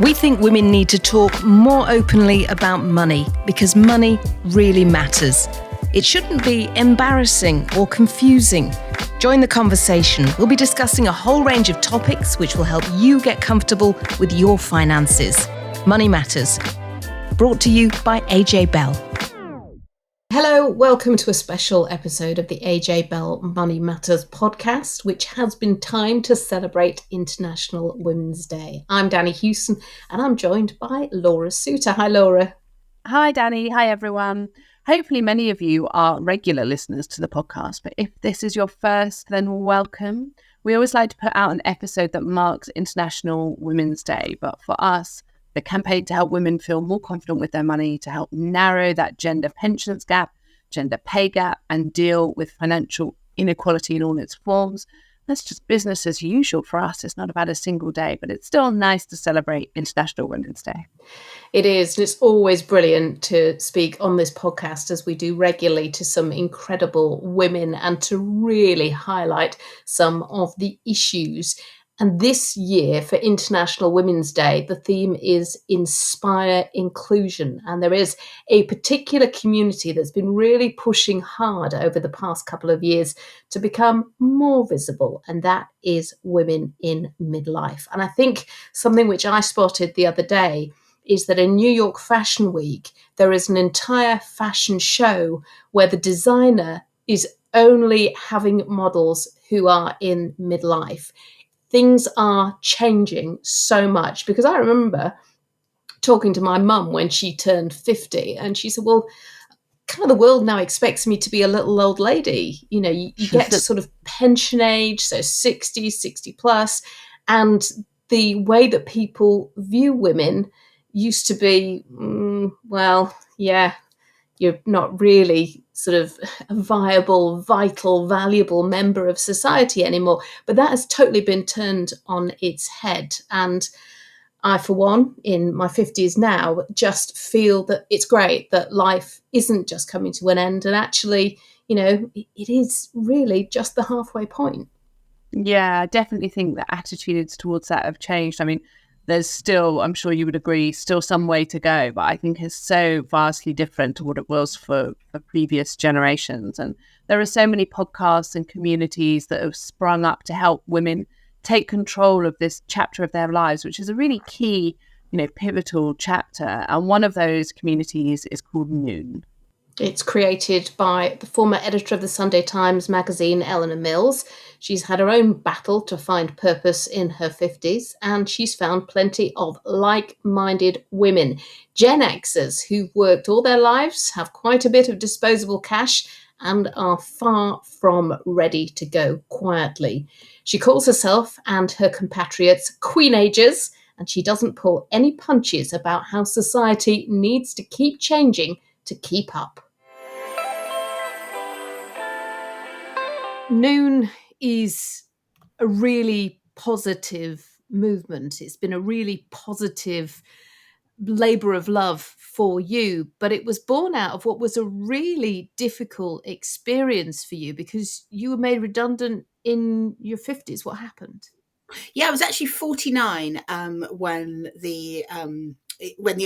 We think women need to talk more openly about money because money really matters. It shouldn't be embarrassing or confusing. Join the conversation. We'll be discussing a whole range of topics which will help you get comfortable with your finances. Money Matters. Brought to you by AJ Bell. Hello, welcome to a special episode of the AJ Bell Money Matters podcast, which has been timed to celebrate International Women's Day. I'm Danni Houston and I'm joined by Laura Suter. Hi, Laura. Hi, Danni. Hi, everyone. Hopefully many of you are regular listeners to the podcast, but if this is your first, then welcome. We always like to put out an episode that marks International Women's Day, but for us, the campaign to help women feel more confident with their money, to help narrow that gender pensions gap, gender pay gap, and deal with financial inequality in all its forms. That's just business as usual for us. It's not about a single day, but it's still nice to celebrate International Women's Day. It is. And it's always brilliant to speak on this podcast, as we do regularly, to some incredible women and to really highlight some of the issues. And this year for International Women's Day, the theme is Inspire Inclusion. And there is a particular community that's been really pushing hard over the past couple of years to become more visible, and that is women in midlife. And I think something which I spotted the other day is that in New York Fashion Week, there is an entire fashion show where the designer is only having models who are in midlife. Things are changing so much, because I remember talking to my mum when she turned 50 and she said, well, kind of the world now expects me to be a little old lady. You know, you get to sort of pension age, so 60 plus, and the way that people view women used to be, you're not really sort of a viable, vital, valuable member of society anymore. But that has totally been turned on its head. And I, for one, in my 50s now, just feel that it's great that life isn't just coming to an end. And actually, you know, it is really just the halfway point. Yeah, I definitely think that attitudes towards that have changed. I mean, there's still, I'm sure you would agree, still some way to go, but I think it's so vastly different to what it was for previous generations. And there are so many podcasts and communities that have sprung up to help women take control of this chapter of their lives, which is a really key, pivotal chapter. And one of those communities is called Noon. It's created by the former editor of the Sunday Times magazine, Eleanor Mills. She's had her own battle to find purpose in her 50s, and she's found plenty of like-minded women, Gen Xers, who've worked all their lives, have quite a bit of disposable cash, and are far from ready to go quietly. She calls herself and her compatriots Queenagers, and she doesn't pull any punches about how society needs to keep changing to keep up. Noon is a really positive movement. It's been a really positive labour of love for you, but it was born out of what was a really difficult experience for you because you were made redundant in your 50s. What happened? Yeah, I was actually 49 when the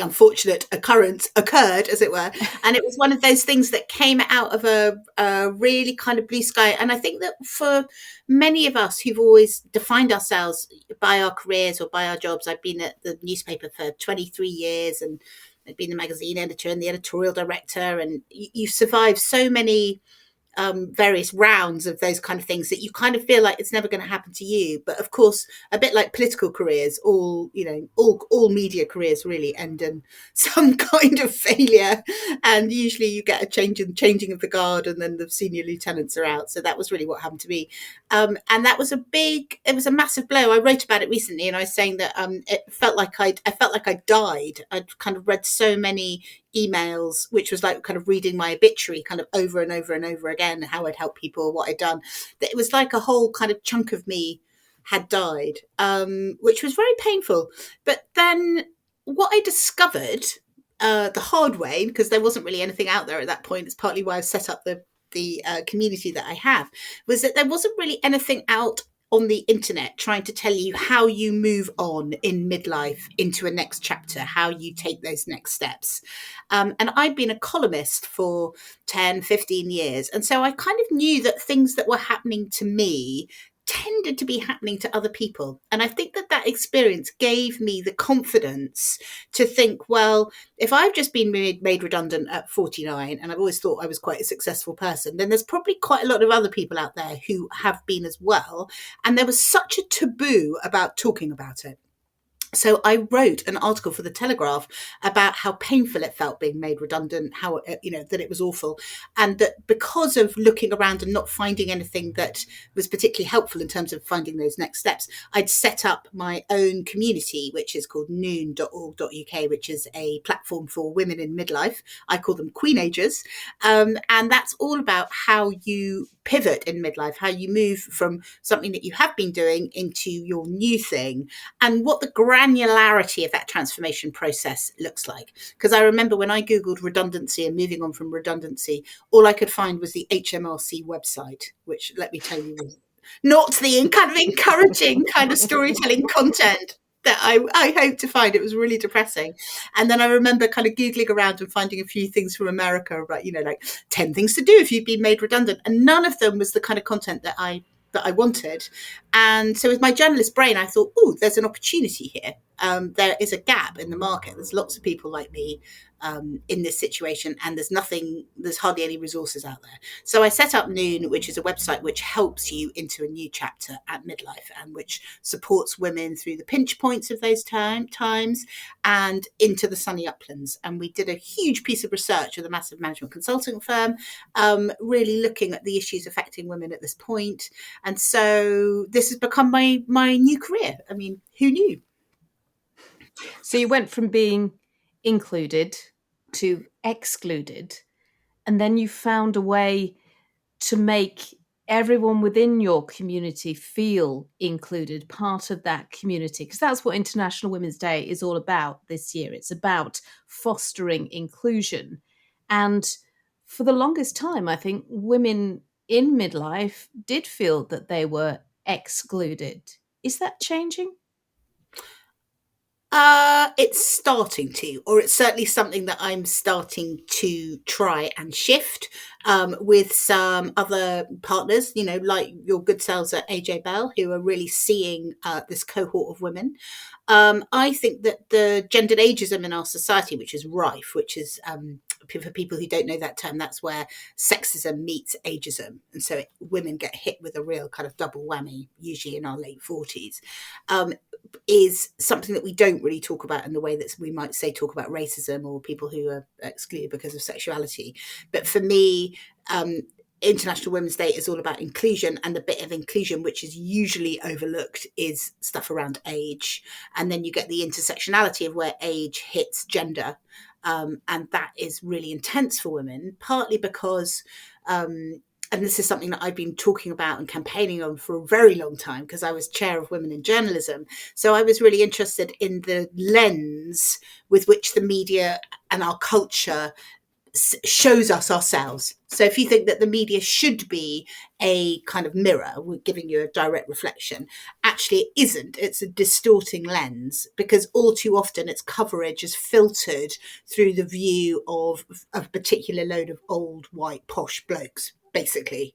unfortunate occurrence occurred, as it were. And it was one of those things that came out of a really kind of blue sky. And I think that for many of us who've always defined ourselves by our careers or by our jobs, I've been at the newspaper for 23 years and I've been the magazine editor and the editorial director. And you survive so many various rounds of those kind of things that you kind of feel like it's never going to happen to you. But of course, a bit like political careers, all media careers really end in some kind of failure. And usually you get a changing of the guard and then the senior lieutenants are out. So that was really what happened to me. And that was it was a massive blow. I wrote about it recently and I was saying that I felt like I died. I'd kind of read so many emails, which was like kind of reading my obituary kind of over and over and over again, how I'd helped people, what I'd done, that it was like a whole kind of chunk of me had died, which was very painful. But then what I discovered the hard way, because there wasn't really anything out there at that point, it's partly why I've set up the community that I have, was that there wasn't really anything out on the internet trying to tell you how you move on in midlife into a next chapter, how you take those next steps. And I'd been a columnist for 10, 15 years. And so I kind of knew that things that were happening to me tended to be happening to other people. And I think that that experience gave me the confidence to think, well, if I've just been made redundant at 49, and I've always thought I was quite a successful person, then there's probably quite a lot of other people out there who have been as well. And there was such a taboo about talking about it. So I wrote an article for the Telegraph about how painful it felt being made redundant, how, that it was awful. And that because of looking around and not finding anything that was particularly helpful in terms of finding those next steps, I'd set up my own community, which is called noon.org.uk, which is a platform for women in midlife. I call them Queenagers. And that's all about how you pivot in midlife, how you move from something that you have been doing into your new thing, and what the granularity of that transformation process looks like. Because I remember when I Googled redundancy and moving on from redundancy, all I could find was the HMRC website, which, let me tell you, was not the kind of encouraging kind of storytelling content that I hoped to find. It was really depressing. And then I remember kind of Googling around and finding a few things from America about, like 10 things to do if you've been made redundant. And none of them was the kind of content that I wanted. And so with my journalist brain, I thought, there's an opportunity here. There is a gap in the market. There's lots of people like me in this situation, and there's hardly any resources out there. So I set up Noon, which is a website which helps you into a new chapter at midlife and which supports women through the pinch points of those times and into the sunny uplands. And we did a huge piece of research with a massive management consulting firm, really looking at the issues affecting women at this point. And so this has become my new career. I mean, who knew? So you went from being included to excluded, and then you found a way to make everyone within your community feel included, part of that community, because that's what International Women's Day is all about this year. It's about fostering inclusion. And for the longest time, I think women in midlife did feel that they were excluded. Is that changing? It's starting to, or it's certainly something that I'm starting to try and shift with some other partners, like your good selves at AJ Bell, who are really seeing this cohort of women. I think that the gendered ageism in our society, which is rife, which is, for people who don't know that term, that's where sexism meets ageism. And so women get hit with a real kind of double whammy, usually in our late 40s. Is something that we don't really talk about in the way that we might say talk about racism or people who are excluded because of sexuality. But for me, International Women's Day is all about inclusion, and the bit of inclusion which is usually overlooked is stuff around age. And then you get the intersectionality of where age hits gender. And that is really intense for women, partly because and this is something that I've been talking about and campaigning on for a very long time because I was chair of Women in Journalism. So I was really interested in the lens with which the media and our culture shows us ourselves. So if you think that the media should be a kind of mirror, we're giving you a direct reflection, actually it isn't. It's a distorting lens because all too often its coverage is filtered through the view of a particular load of old white posh blokes, basically.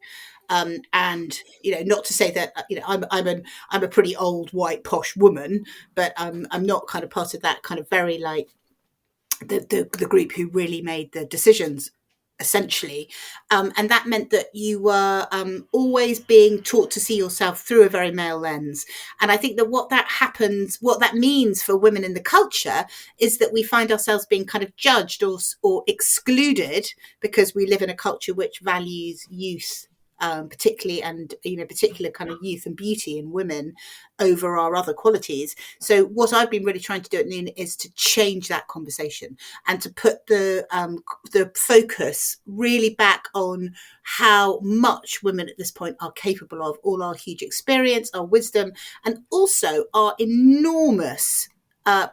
And not to say that I'm a pretty old white posh woman, but I'm not kind of part of that kind of very like the group who really made the decisions, essentially. And that meant that you were always being taught to see yourself through a very male lens. And I think that what that means for women in the culture is that we find ourselves being kind of judged or excluded because we live in a culture which values youth, particularly, and particular kind of youth and beauty in women over our other qualities. So what I've been really trying to do at Noon is to change that conversation and to put the focus really back on how much women at this point are capable of, all our huge experience, our wisdom, and also our enormous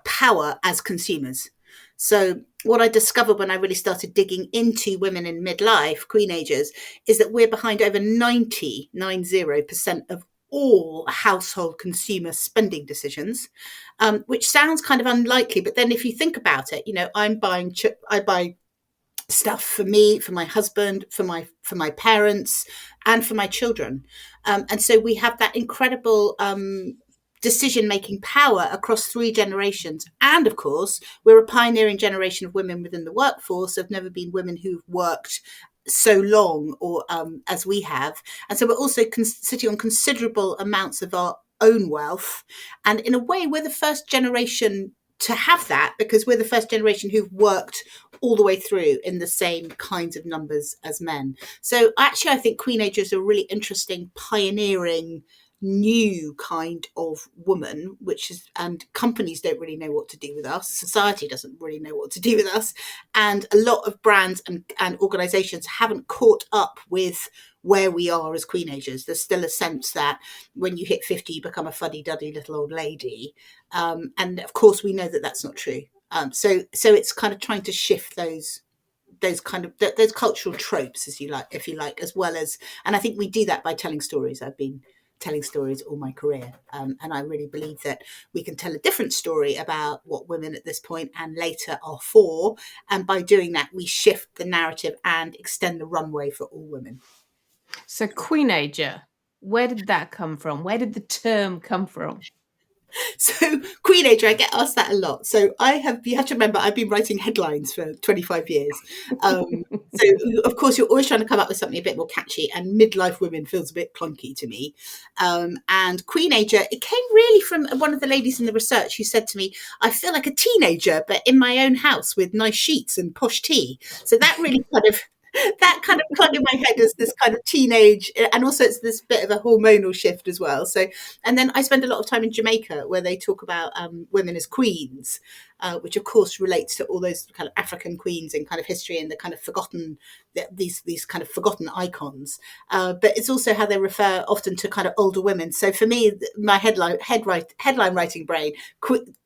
power as consumers. So what I discovered when I really started digging into women in midlife, Queenagers, is that we're behind over 90% of all household consumer spending decisions, which sounds kind of unlikely. But then if you think about it, I buy stuff for me, for my husband, for my parents, and for my children. And so we have that incredible decision-making power across 3 generations. And of course, we're a pioneering generation of women within the workforce. There have never been women who've worked so long or as we have. And so we're also sitting on considerable amounts of our own wealth. And in a way, we're the first generation to have that, because we're the first generation who've worked all the way through in the same kinds of numbers as men. So actually, I think Queenagers are a really interesting, pioneering, new kind of woman, and companies don't really know what to do with us. Society doesn't really know what to do with us. And a lot of brands and organizations haven't caught up with where we are as Queenagers. There's still a sense that when you hit 50, you become a fuddy-duddy little old lady. And of course, we know that that's not true. So it's kind of trying to shift those cultural tropes, if you like, as well as, and I think we do that by telling stories. I've been telling stories all my career, and I really believe that we can tell a different story about what women at this point and later are for, and by doing that, we shift the narrative and extend the runway for all women. So Queenager, where did that come from? Where did the term come from? So Queenager, I get asked that a lot. So you have to remember, I've been writing headlines for 25 years. So of course, you're always trying to come up with something a bit more catchy, and midlife women feels a bit clunky to me. And Queenager, it came really from one of the ladies in the research who said to me, I feel like a teenager, but in my own house with nice sheets and posh tea. So that really kind of clung in my head as this kind of teenage, and also it's this bit of a hormonal shift as well. So, and then I spend a lot of time in Jamaica, where they talk about women as queens, which of course relates to all those kind of African queens in kind of history and the kind of forgotten, these kind of forgotten icons. But it's also how they refer often to kind of older women. So for me, my headline writing brain,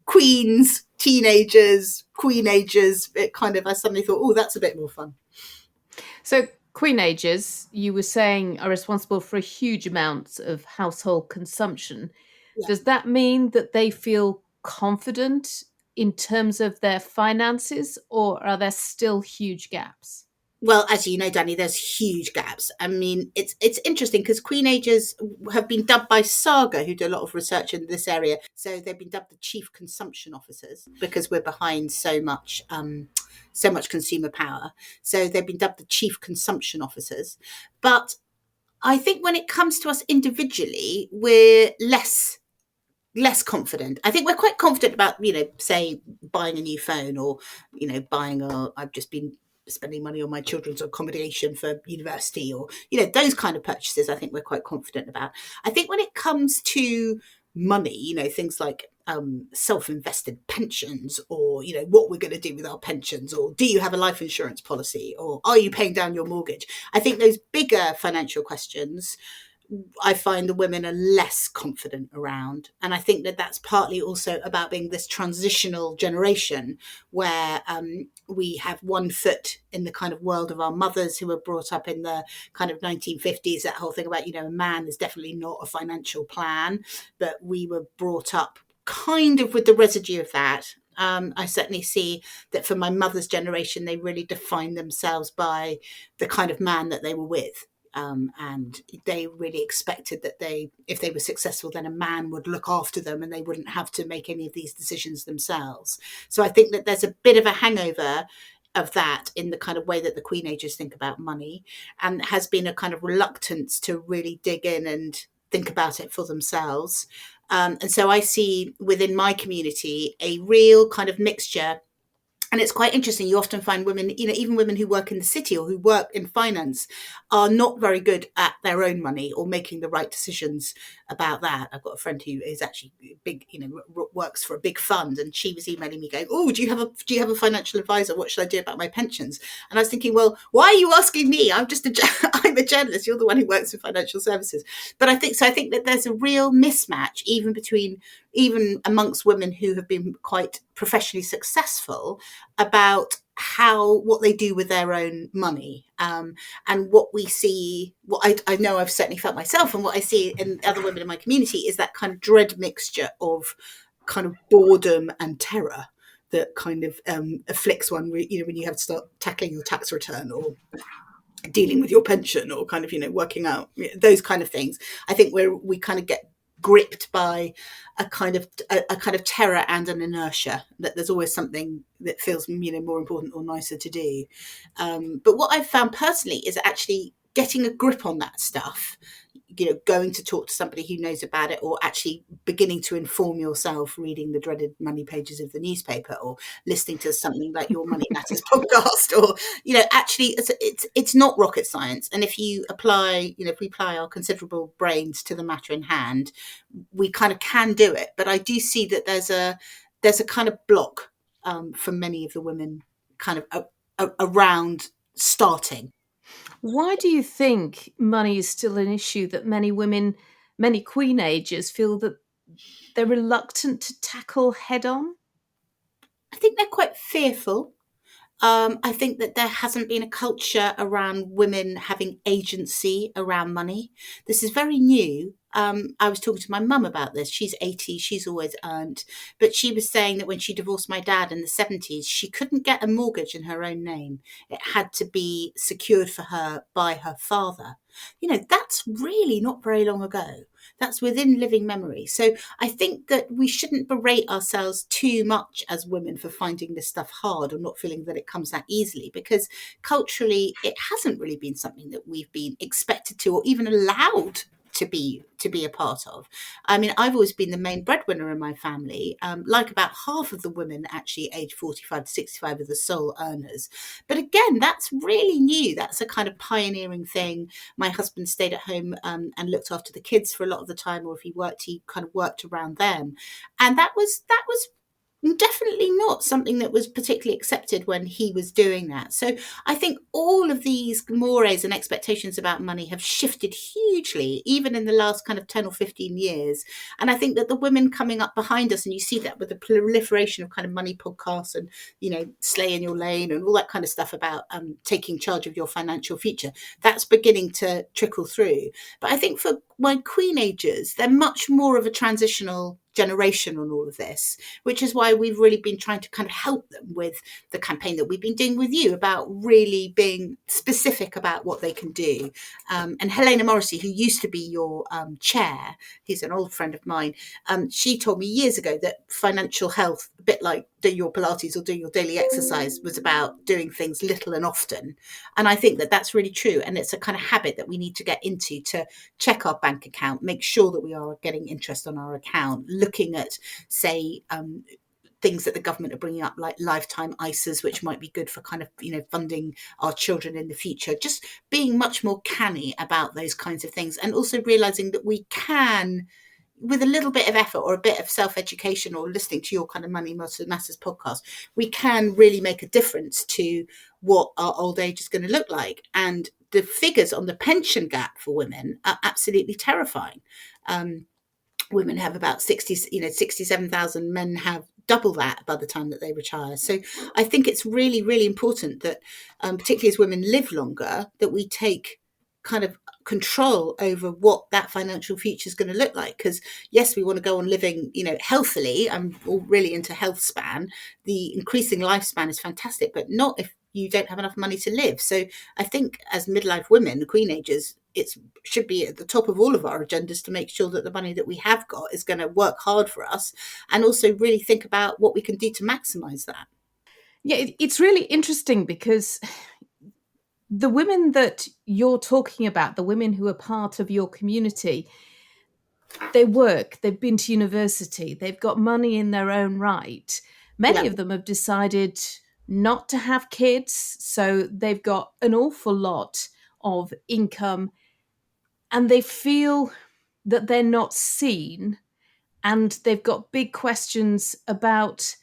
queens, teenagers, Queenagers, it kind of, I suddenly thought, oh, that's a bit more fun. So Queenagers, you were saying, are responsible for a huge amounts of household consumption. Yeah. Does that mean that they feel confident in terms of their finances, or are there still huge gaps? Well, as you know, Danny, there's huge gaps. I mean, it's interesting because Queenagers have been dubbed by Saga, who do a lot of research in this area. So they've been dubbed the chief consumption officers because we're behind so much consumer power. So they've been dubbed the chief consumption officers. But I think when it comes to us individually, we're less confident. I think we're quite confident about, say, buying a new phone, or, I've just been spending money on my children's accommodation for university, or, those kind of purchases. I think we're quite confident about. I think when it comes to money, things like self-invested pensions, or, what we're going to do with our pensions, or do you have a life insurance policy, or are you paying down your mortgage? I think those bigger financial questions, I find the women are less confident around. And I think that that's partly also about being this transitional generation where we have one foot in the kind of world of our mothers who were brought up in the kind of 1950s, that whole thing about, a man is definitely not a financial plan, but we were brought up kind of with the residue of that. I certainly see that for my mother's generation, they really defined themselves by the kind of man that they were with. And they really expected that if they were successful, then a man would look after them and they wouldn't have to make any of these decisions themselves. So I think that there's a bit of a hangover of that in the kind of way that the Queenagers think about money, and has been a kind of reluctance to really dig in and think about it for themselves. And so I see within my community a real kind of mixture. And it's quite interesting. You often find women, even women who work in the city or who work in finance, are not very good at their own money or making the right decisions about that. I've got a friend who is actually big, works for a big fund, and she was emailing me going, "Oh, do you have a financial advisor? What should I do about my pensions?" And I was thinking, well, why are you asking me? I'm a journalist. You're the one who works in financial services. But I think that there's a real mismatch even amongst women who have been quite professionally successful about what they do with their own money, and what we see, what I know I've certainly felt myself, and what I see in other women in my community is that kind of dread mixture of kind of boredom and terror that kind of afflicts one, when you have to start tackling your tax return or dealing with your pension or kind of working out those kind of things. I think we kind of get gripped by a kind of terror and an inertia that there's always something that feels more important or nicer to do. But what I've found personally is actually getting a grip on that stuff, going to talk to somebody who knows about it, or actually beginning to inform yourself, reading the dreaded money pages of the newspaper, or listening to something like your Money Matters podcast, or actually it's not rocket science. And if you apply, if we apply our considerable brains to the matter in hand, we kind of can do it. But I do see that there's a kind of block for many of the women kind of around starting. Why do you think money is still an issue that many women, many Queenagers, feel that they're reluctant to tackle head on? I think they're quite fearful. I think that there hasn't been a culture around women having agency around money. This is very new. I was talking to my mum about this. She's 80, she's always earned. But she was saying that when she divorced my dad in the 70s, she couldn't get a mortgage in her own name. It had to be secured for her by her father. That's really not very long ago. That's within living memory. So I think that we shouldn't berate ourselves too much as women for finding this stuff hard or not feeling that it comes that easily, because culturally it hasn't really been something that we've been expected to or even allowed to be a part of. I mean, I've always been the main breadwinner in my family. Like about half of the women actually aged 45 to 65 are the sole earners. But again, that's really new. That's a kind of pioneering thing. My husband stayed at home and looked after the kids for a lot of the time, or if he worked, he kind of worked around them. And that was definitely not something that was particularly accepted when he was doing that. So I think all of these mores and expectations about money have shifted hugely, even in the last kind of 10 or 15 years. And I think that the women coming up behind us, and you see that with the proliferation of kind of money podcasts and, slay in your lane and all that kind of stuff about taking charge of your financial future, that's beginning to trickle through. But I think for my Queenagers, they're much more of a transitional generation on all of this, which is why we've really been trying to kind of help them with the campaign that we've been doing with you about really being specific about what they can do. And Helena Morrissey, who used to be your chair, he's an old friend of mine, she told me years ago that financial health, a bit like doing your Pilates or doing your daily exercise, was about doing things little and often. And I think that that's really true. And it's a kind of habit that we need to get into, to check our bank account, make sure that we are getting interest on our account, looking at, say, things that the government are bringing up, like lifetime ISAs, which might be good for kind of, funding our children in the future. Just being much more canny about those kinds of things, and also realizing that we can, with a little bit of effort or a bit of self-education or listening to your kind of Money Matters podcast, we can really make a difference to what our old age is going to look like. And the figures on the pension gap for women are absolutely terrifying. Women have about 67,000, men have double that by the time that they retire. So I think it's really, really important that, particularly as women live longer, that we take kind of control over what that financial future is going to look like. Because yes, we want to go on living, healthily. I'm all really into health span. The increasing lifespan is fantastic, but not if you don't have enough money to live. So I think as midlife women, Queenagers, it should be at the top of all of our agendas to make sure that the money that we have got is going to work hard for us, and also really think about what we can do to maximise that. Yeah, it's really interesting because the women that you're talking about, the women who are part of your community, they work, they've been to university, they've got money in their own right. Many of them have decided not to have kids, so they've got an awful lot of income, and they feel that they're not seen, and they've got big questions about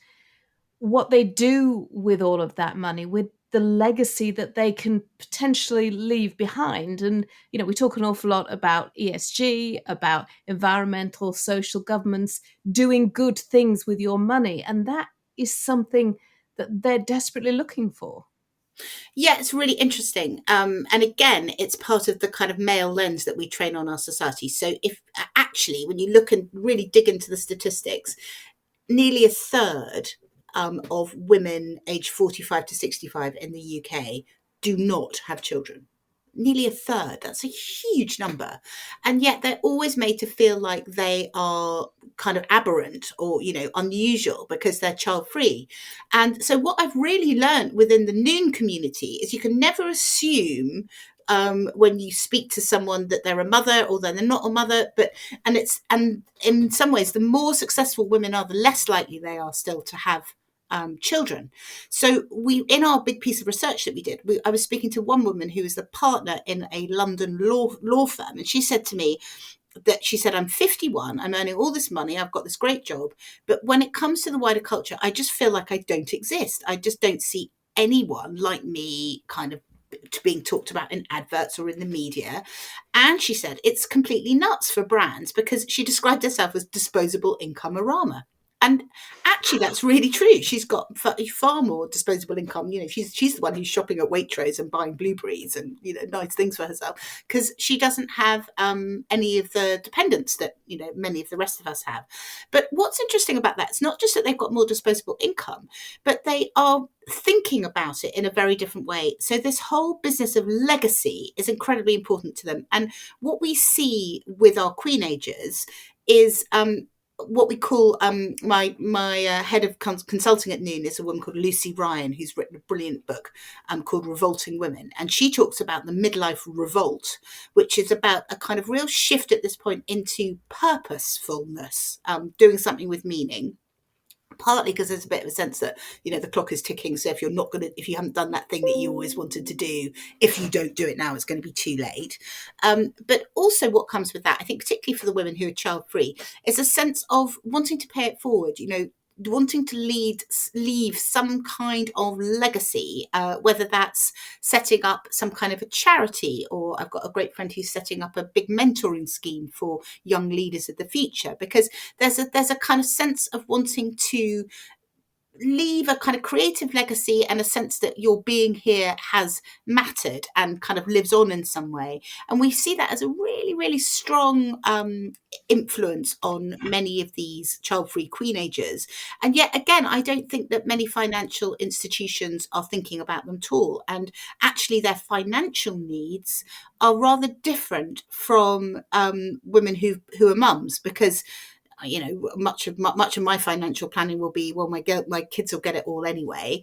what they do with all of that money, with the legacy that they can potentially leave behind. And, we talk an awful lot about ESG, about environmental, social governments, doing good things with your money. And that is something that they're desperately looking for? Yeah, it's really interesting. And again, it's part of the kind of male lens that we train on our society. So if actually, when you look and really dig into the statistics, nearly a third of women aged 45 to 65 in the UK do not have children. Nearly a third. That's a huge number. And yet they're always made to feel like they are kind of aberrant or, unusual because they're child free. And so what I've really learned within the Noon community is you can never assume when you speak to someone that they're a mother or that they're not a mother, and in some ways, the more successful women are, the less likely they are still to have children. So in our big piece of research that we did, I was speaking to one woman who was the partner in a London law firm, and she said to me that I'm 51, I'm earning all this money, I've got this great job, but when it comes to the wider culture, I just feel like I don't exist. I just don't see anyone like me kind of being talked about in adverts or in the media. And she said it's completely nuts for brands because she described herself as disposable income arama. And actually, that's really true. She's got far more disposable income. She's the one who's shopping at Waitrose and buying blueberries and nice things for herself because she doesn't have any of the dependents that many of the rest of us have. But what's interesting about that? It's not just that they've got more disposable income, but they are thinking about it in a very different way. So this whole business of legacy is incredibly important to them. And what we see with our Queenagers is what we call my head of consulting at Noon is a woman called Lucy Ryan, who's written a brilliant book called Revolting Women. And she talks about the midlife revolt, which is about a kind of real shift at this point into purposefulness, doing something with meaning. Partly because there's a bit of a sense that the clock is ticking, so if you haven't done that thing that you always wanted to do, if you don't do it now, it's going to be too late. But also what comes with that, I think particularly for the women who are child free, is a sense of wanting to pay it forward, wanting to leave some kind of legacy, whether that's setting up some kind of a charity, or I've got a great friend who's setting up a big mentoring scheme for young leaders of the future, because there's a kind of sense of wanting to leave a kind of creative legacy and a sense that your being here has mattered and kind of lives on in some way. And we see that as a really, really strong influence on many of these child-free Queenagers. And yet again, I don't think that many financial institutions are thinking about them at all. And actually their financial needs are rather different from women who are mums, because much of my financial planning will be, well, my kids will get it all anyway.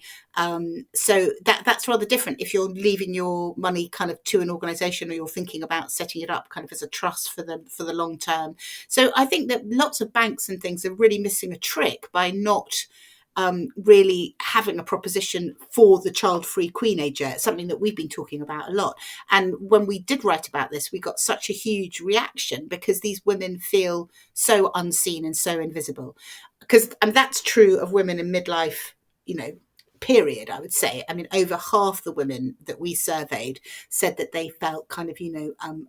So that's rather different if you're leaving your money kind of to an organisation, or you're thinking about setting it up kind of as a trust for the long term. So I think that lots of banks and things are really missing a trick by not really having a proposition for the child-free Queenager, something that we've been talking about a lot. And when we did write about this, we got such a huge reaction because these women feel so unseen and so invisible. And that's true of women in midlife, period, I would say. I mean, over half the women that we surveyed said that they felt kind of,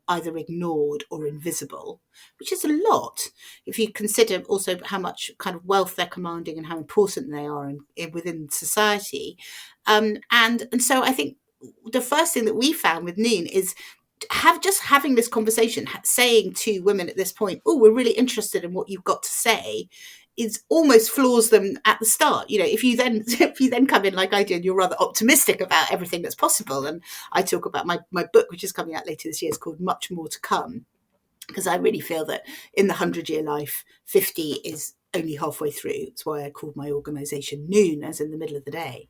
either ignored or invisible, which is a lot if you consider also how much kind of wealth they're commanding and how important they are within society. And so I think the first thing that we found with Noon is having this conversation, saying to women at this point, oh, we're really interested in what you've got to say, is almost floors them at the start. If you then come in like I did, you're rather optimistic about everything that's possible. And I talk about my book, which is coming out later this year, is called Much More to Come, because I really feel that in the 100-year life, 50 is only halfway through. That's why I called my organisation Noon, as in the middle of the day.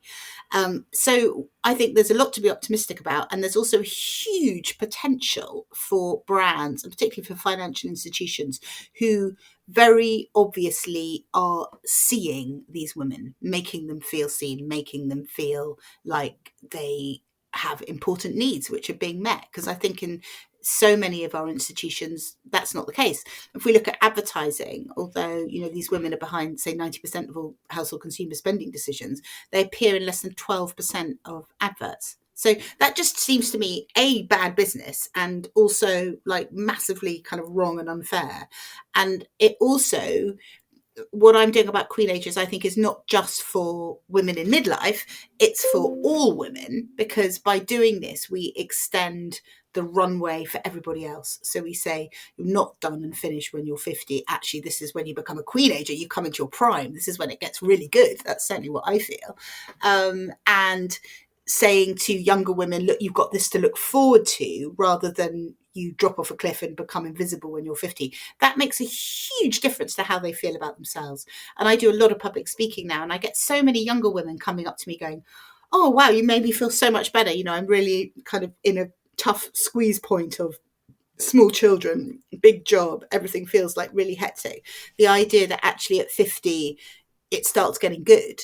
So I think there's a lot to be optimistic about, and there's also a huge potential for brands, and particularly for financial institutions, who very obviously are seeing these women, making them feel seen, making them feel like they have important needs which are being met. Because I think in so many of our institutions, that's not the case. If we look at advertising, although, these women are behind, say, 90% of all household consumer spending decisions, they appear in less than 12% of adverts. So that just seems to me a bad business, and also like massively kind of wrong and unfair. And it also what I'm doing about Queenagers, I think, is not just for women in midlife, it's for all women, because by doing this, we extend the runway for everybody else. So we say, you're not done and finished when you're 50. Actually, this is when you become a Queenager, you come into your prime. This is when it gets really good. That's certainly what I feel. And saying to younger women, look, you've got this to look forward to, rather than you drop off a cliff and become invisible when you're 50. That makes a huge difference to how they feel about themselves. And I do a lot of public speaking now, and I get so many younger women coming up to me going, oh, wow, you made me feel so much better. You know, I'm really kind of in a tough squeeze point of small children, big job, everything feels like really hectic. The idea that actually at 50, it starts getting good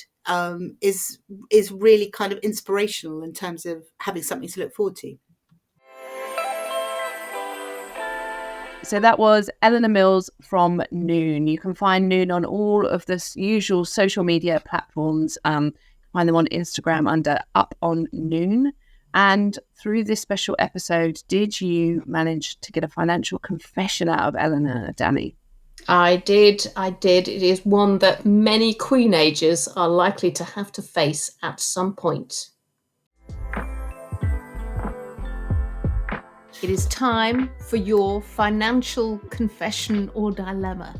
is really kind of inspirational in terms of having something to look forward to. So that was Eleanor Mills from Noon. You can find Noon on all of the usual social media platforms. Find them on Instagram under Up on Noon. And through this special episode, did you manage to get a financial confession out of Eleanor, Danni? I did. It is one that many Queenagers are likely to have to face at some point. It is time for your financial confession or dilemma.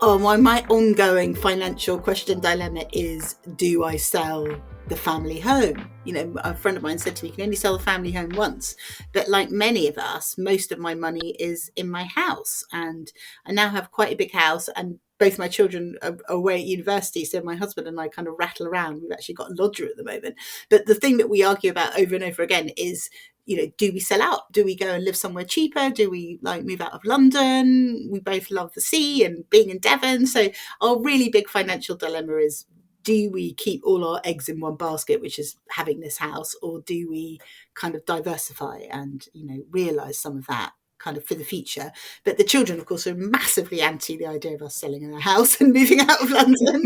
Oh, my ongoing financial question dilemma is, do I sell the family home? You know, a friend of mine said to me, you can only sell the family home once. But like many of us, most of my money is in my house. And I now have quite a big house, and both my children are away at university. So my husband and I kind of rattle around. We've actually got a lodger at the moment. But the thing that we argue about over and over again is, you know, do we sell out? Do we go and live somewhere cheaper? Do we move out of London? We both love the sea and being in Devon. So our really big financial dilemma is, do we keep all our eggs in one basket, which is having this house, or do we kind of diversify and, you know, realise some of that kind of for the future? But the children, of course, are massively anti the idea of us selling our house and moving out of London.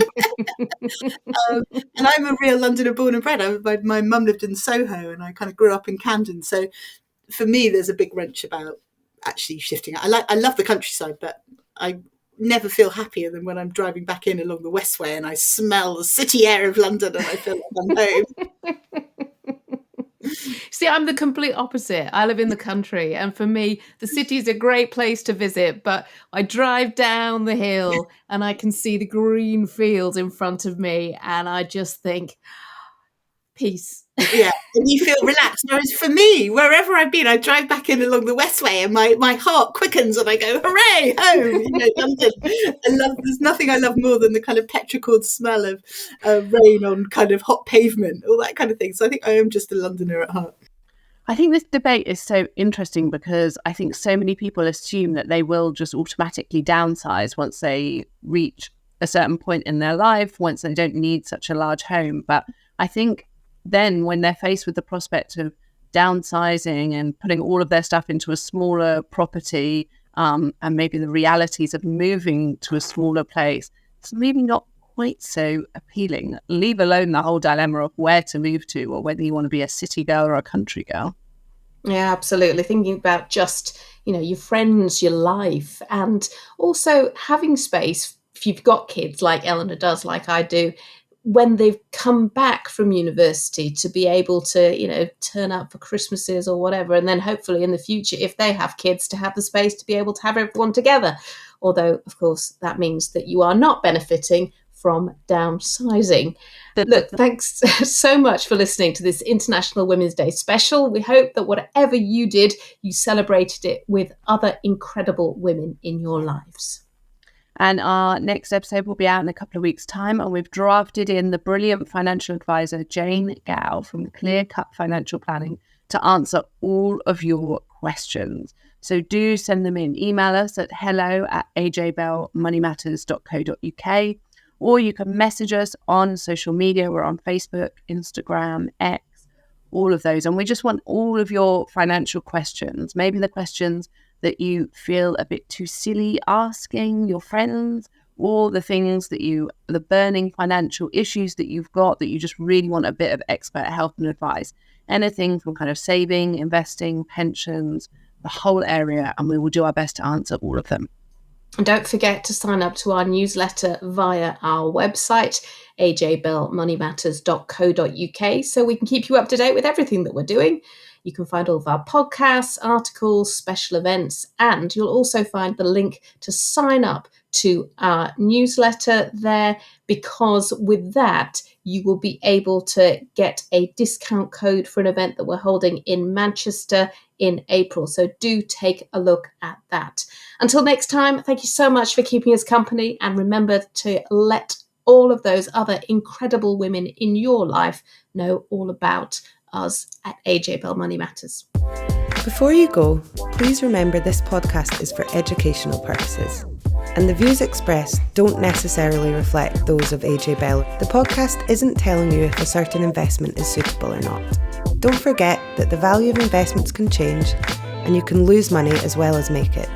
And I'm a real Londoner born and bred. My mum lived in Soho, and I kind of grew up in Camden. So for me, there's a big wrench about actually shifting out. I love the countryside, but I never feel happier than when I'm driving back in along the Westway and I smell the city air of London and I feel like I'm home. See, I'm the complete opposite. I live in the country, and for me, the city is a great place to visit, but I drive down the hill and I can see the green fields in front of me, and I just think, peace. Yeah, and you feel relaxed. Whereas for me, wherever I've been, I drive back in along the Westway and my heart quickens and I go, hooray, home, you know, London. There's nothing I love more than the kind of petrichor smell of rain on kind of hot pavement, all that kind of thing. So I think I am just a Londoner at heart. I think this debate is so interesting because I think so many people assume that they will just automatically downsize once they reach a certain point in their life, once they don't need such a large home. But I think then when they're faced with the prospect of downsizing and putting all of their stuff into a smaller property, and maybe the realities of moving to a smaller place, it's maybe not quite so appealing, leave alone the whole dilemma of where to move to or whether you want to be a city girl or a country girl. Yeah, absolutely. Thinking about just, you know, your friends, your life, and also having space if you've got kids like Eleanor does, like I do, when they've come back from university, to be able to, you know, turn up for Christmases or whatever. And then hopefully in the future, if they have kids, to have the space to be able to have everyone together. Although, of course, that means that you are not benefiting from downsizing. Look, thanks so much for listening to this International Women's Day special. We hope that whatever you did, you celebrated it with other incredible women in your lives. And our next episode will be out in a couple of weeks' time. And we've drafted in the brilliant financial advisor, Jane Gow from Clear Cut Financial Planning, to answer all of your questions. So do send them in. Email us at hello@ajbellmoneymatters.co.uk, or you can message us on social media. We're on Facebook, Instagram, X, all of those. And we just want all of your financial questions, maybe the questions that you feel a bit too silly asking your friends, or the things that the burning financial issues that you've got that you just really want a bit of expert help and advice. Anything from kind of saving, investing, pensions, the whole area, and we will do our best to answer all of them. And don't forget to sign up to our newsletter via our website, ajbellmoneymatters.co.uk, so we can keep you up to date with everything that we're doing. You can find all of our podcasts, articles, special events, and you'll also find the link to sign up to our newsletter there, because with that, you will be able to get a discount code for an event that we're holding in Manchester in April. So do take a look at that. Until next time, thank you so much for keeping us company, and remember to let all of those other incredible women in your life know all about us at AJ Bell Money Matters. Before you go, please remember this podcast is for educational purposes, and the views expressed don't necessarily reflect those of AJ Bell. The podcast isn't telling you if a certain investment is suitable or not. Don't forget that the value of investments can change, and you can lose money as well as make it.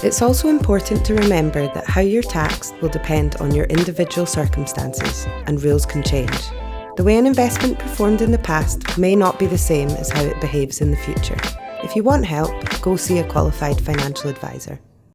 It's also important to remember that how you're taxed will depend on your individual circumstances, and rules can change. The way an investment performed in the past may not be the same as how it behaves in the future. If you want help, go see a qualified financial advisor.